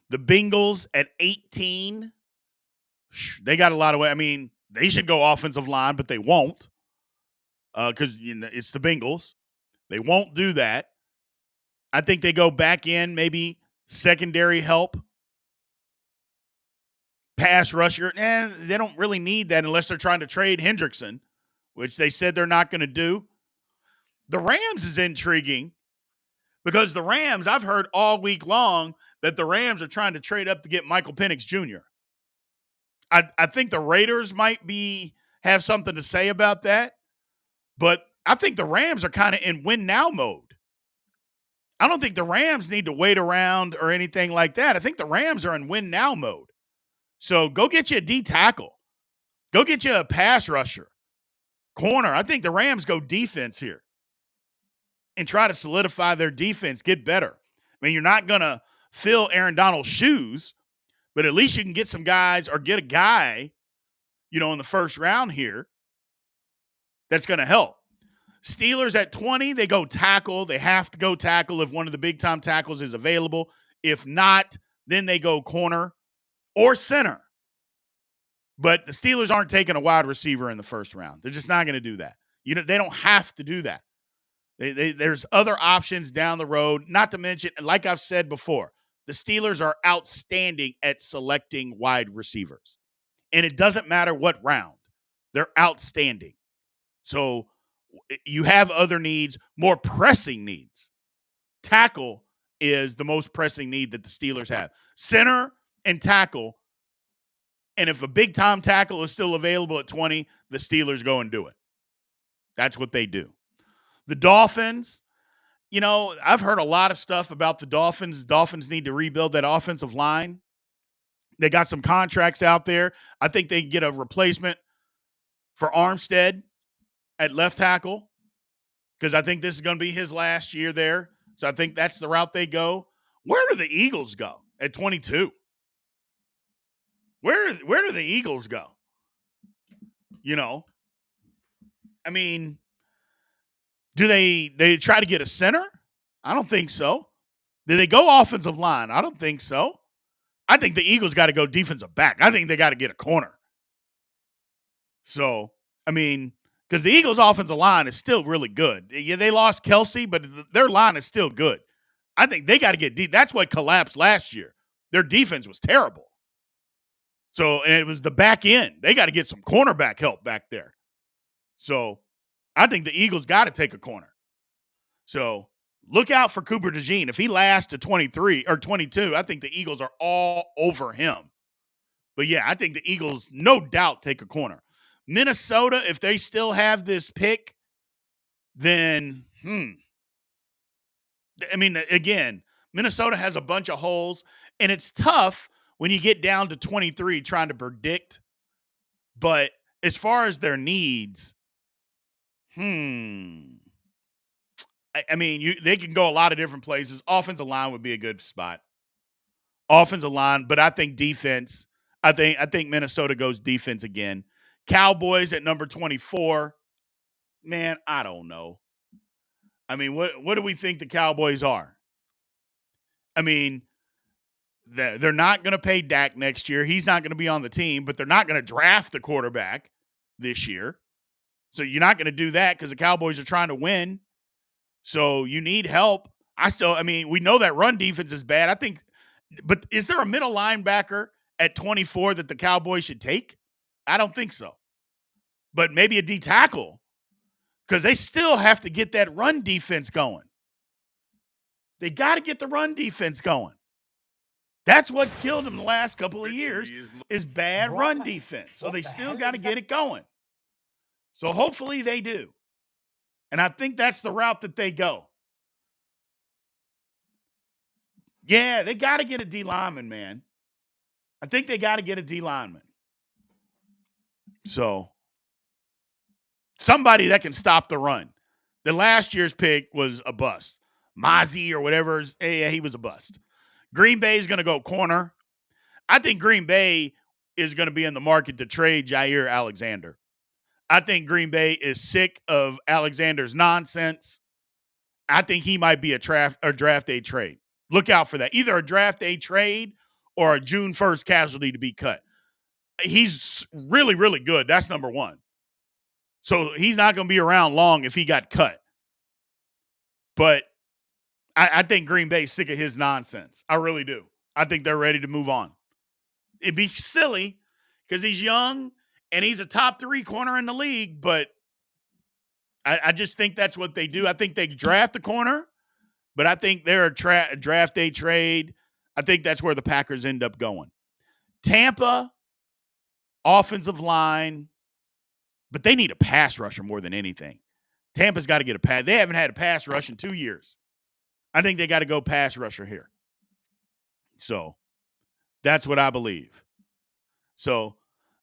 The Bengals at 18, they got a lot of way. I mean, they should go offensive line, but they won't because it's the Bengals. They won't do that. I think they go back in, maybe secondary help. Pass rusher, they don't really need that unless they're trying to trade Hendrickson, which they said they're not going to do. The Rams is intriguing because the Rams, I've heard all week long that the Rams are trying to trade up to get Michael Penix Jr. I think the Raiders might have something to say about that, but I think the Rams are kind of in win now mode. I don't think the Rams need to wait around or anything like that. I think the Rams are in win now mode. So go get you a D tackle. Go get you a pass rusher. Corner. I think the Rams go defense here and try to solidify their defense, get better. I mean, you're not going to fill Aaron Donald's shoes, but at least you can get some guys or get a guy, in the first round here that's going to help. Steelers at 20, they go tackle. They have to go tackle if one of the big-time tackles is available. If not, then they go corner or center. But the Steelers aren't taking a wide receiver in the first round. They're just not going to do that. They don't have to do that. There's other options down the road, not to mention, like I've said before, the Steelers are outstanding at selecting wide receivers. And it doesn't matter what round. They're outstanding. So you have other needs, more pressing needs. Tackle is the most pressing need that the Steelers have. Center and tackle. And if a big-time tackle is still available at 20, the Steelers go and do it. That's what they do. The Dolphins, I've heard a lot of stuff about the Dolphins. Dolphins need to rebuild that offensive line. They got some contracts out there. I think they can get a replacement for Armstead at left tackle because I think this is going to be his last year there. So I think that's the route they go. Where do the Eagles go at 22? Where do the Eagles go? I mean, Do they try to get a center? I don't think so. Do they go offensive line? I don't think so. I think the Eagles got to go defensive back. I think they got to get a corner. So, I mean, because the Eagles' offensive line is still really good. Yeah, they lost Kelsey, but their line is still good. I think they got to get deep. That's what collapsed last year. Their defense was terrible. So, and it was the back end. They got to get some cornerback help back there. So, I think the Eagles got to take a corner. So, look out for Cooper DeJean. If he lasts to 23 or 22, I think the Eagles are all over him. But yeah, I think the Eagles, no doubt, take a corner. Minnesota, if they still have this pick, then, I mean, again, Minnesota has a bunch of holes, and it's tough when you get down to 23 trying to predict. But as far as their needs, I mean, they can go a lot of different places. Offensive line would be a good spot. Offensive line, but I think defense. I think Minnesota goes defense again. Cowboys at number 24. Man, I don't know. I mean, what do we think the Cowboys are? I mean, they're not going to pay Dak next year. He's not going to be on the team, but they're not going to draft the quarterback this year. So you're not going to do that because the Cowboys are trying to win. So you need help. I mean, we know that run defense is bad. I think, but is there a middle linebacker at 24 that the Cowboys should take? I don't think so. But maybe a D tackle because they still have to get that run defense going. They got to get the run defense going. That's what's killed them the last couple of years is bad run defense. So they still got to get it going. So hopefully they do. And I think that's the route that they go. Yeah, they got to get a D lineman, man. I think they got to get a D lineman. So somebody that can stop the run. The last year's pick was a bust. Mozzie or whatever. Yeah, he was a bust. Green Bay is going to go corner. I think Green Bay is going to be in the market to trade Jair Alexander. I think Green Bay is sick of Alexander's nonsense. I think he might be a draft day trade. Look out for that. Either a draft day trade or a June 1st casualty to be cut. He's really, really good. That's number one. So he's not going to be around long if he got cut. But I think Green Bay's sick of his nonsense. I really do. I think they're ready to move on. It'd be silly because he's young and he's a top 3 corner in the league, but I just think that's what they do. I think they draft the corner, but I think they're a draft day trade. I think that's where the Packers end up going. Tampa, offensive line, but they need a pass rusher more than anything. Tampa's got to get a pass. They haven't had a pass rush in 2 years. I think they got to go pass rusher here. So that's what I believe. So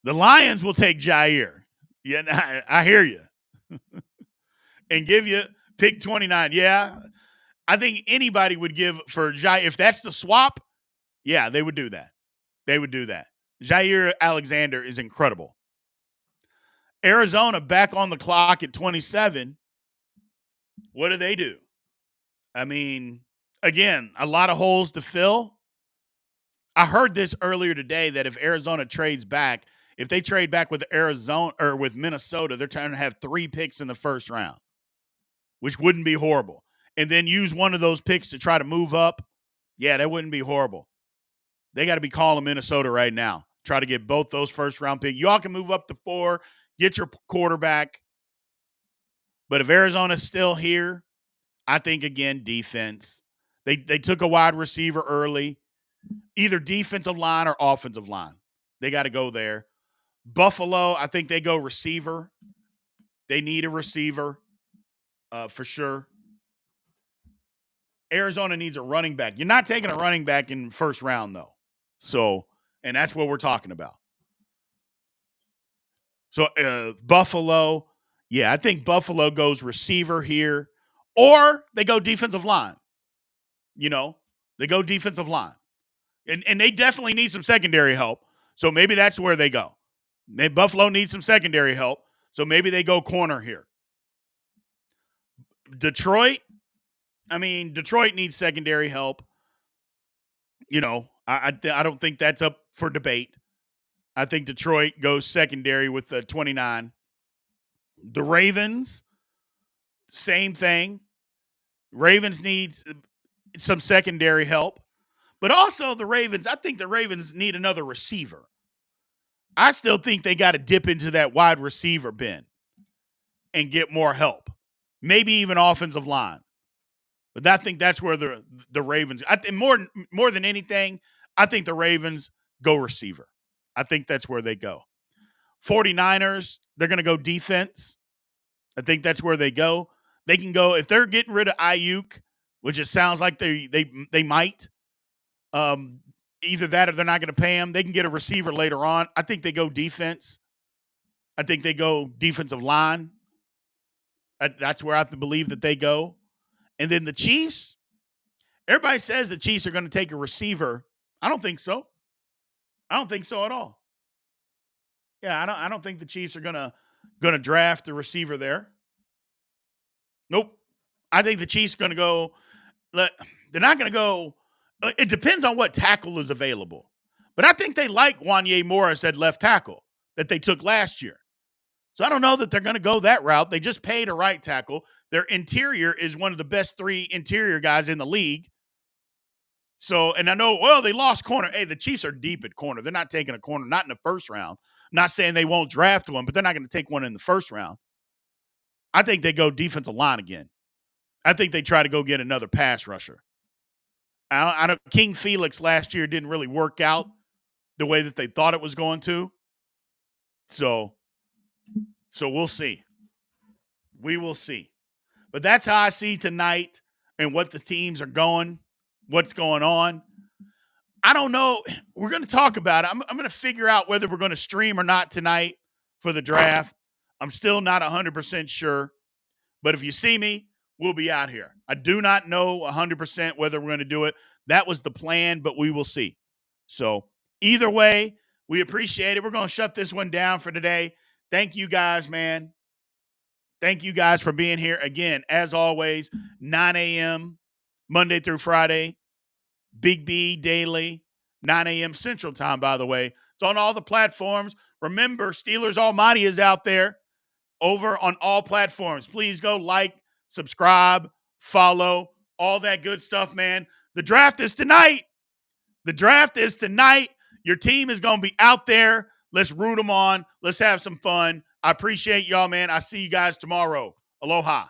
the Lions will take Jair. Yeah, I hear you. And give you pick 29. Yeah, I think anybody would give for Jair. If that's the swap, yeah, they would do that. They would do that. Jair Alexander is incredible. Arizona back on the clock at 27. What do? I mean, again, a lot of holes to fill. I heard this earlier today that if Arizona trades back, if they trade back with Arizona or with Minnesota, they're trying to have 3 picks in the first round, which wouldn't be horrible. And then use one of those picks to try to move up. Yeah, that wouldn't be horrible. They got to be calling Minnesota right now. Try to get both those first round picks. Y'all can move up to 4, get your quarterback. But if Arizona's still here, I think, again, defense. They took a wide receiver early, either defensive line or offensive line. They got to go there. Buffalo, I think they go receiver. They need a receiver for sure. Arizona needs a running back. You're not taking a running back in the first round, though. So, and that's what we're talking about. So, Buffalo, yeah, I think Buffalo goes receiver here. Or they go defensive line. You know, they go defensive line. And they definitely need some secondary help. So maybe that's where they go. Buffalo needs some secondary help. So maybe they go corner here. Detroit, Detroit needs secondary help. I don't think that's up for debate. I think Detroit goes secondary with the 29. The Ravens, same thing. Ravens needs some secondary help. But also I think the Ravens need another receiver. I still think they got to dip into that wide receiver bin and get more help. Maybe even offensive line. But I think that's where the Ravens, I think more than anything, I think the Ravens go receiver. I think that's where they go. 49ers, they're going to go defense. I think that's where they go. They can go, if they're getting rid of Ayuk, which it sounds like they might, either that or they're not going to pay him. They can get a receiver later on. I think they go defense. I think they go defensive line. That's where I believe that they go. And then the Chiefs, everybody says the Chiefs are going to take a receiver. I don't think so. I don't think so at all. Yeah, I don't think the Chiefs are gonna draft the receiver there. Nope. I think the Chiefs are gonna go. They're not gonna go. It depends on what tackle is available. But I think they like Wanye Morris at left tackle that they took last year. So I don't know that they're going to go that route. They just paid a right tackle. Their interior is one of the best 3 interior guys in the league. So, and I know, well, they lost corner. Hey, the Chiefs are deep at corner. They're not taking a corner, not in the first round. Not saying they won't draft one, but they're not going to take one in the first round. I think they go defensive line again. I think they try to go get another pass rusher. I know King Felix last year didn't really work out the way that they thought it was going to. So we'll see. We will see. But that's how I see tonight and what the teams are going, what's going on. I don't know. We're going to talk about it. I'm going to figure out whether we're going to stream or not tonight for the draft. I'm still not 100% sure. But if you see me, we'll be out here. I do not know 100% whether we're going to do it. That was the plan, but we will see. So either way, we appreciate it. We're going to shut this one down for today. Thank you guys, man. Thank you guys for being here. Again, as always, 9 a.m. Monday through Friday. Big B Daily, 9 a.m. Central Time, by the way. It's on all the platforms. Remember, Steelers Almighty is out there over on all platforms. Please go like, subscribe, follow, all that good stuff, man. The draft is tonight. The draft is tonight. Your team is going to be out there. Let's root them on. Let's have some fun. I appreciate y'all, man. I see you guys tomorrow. Aloha.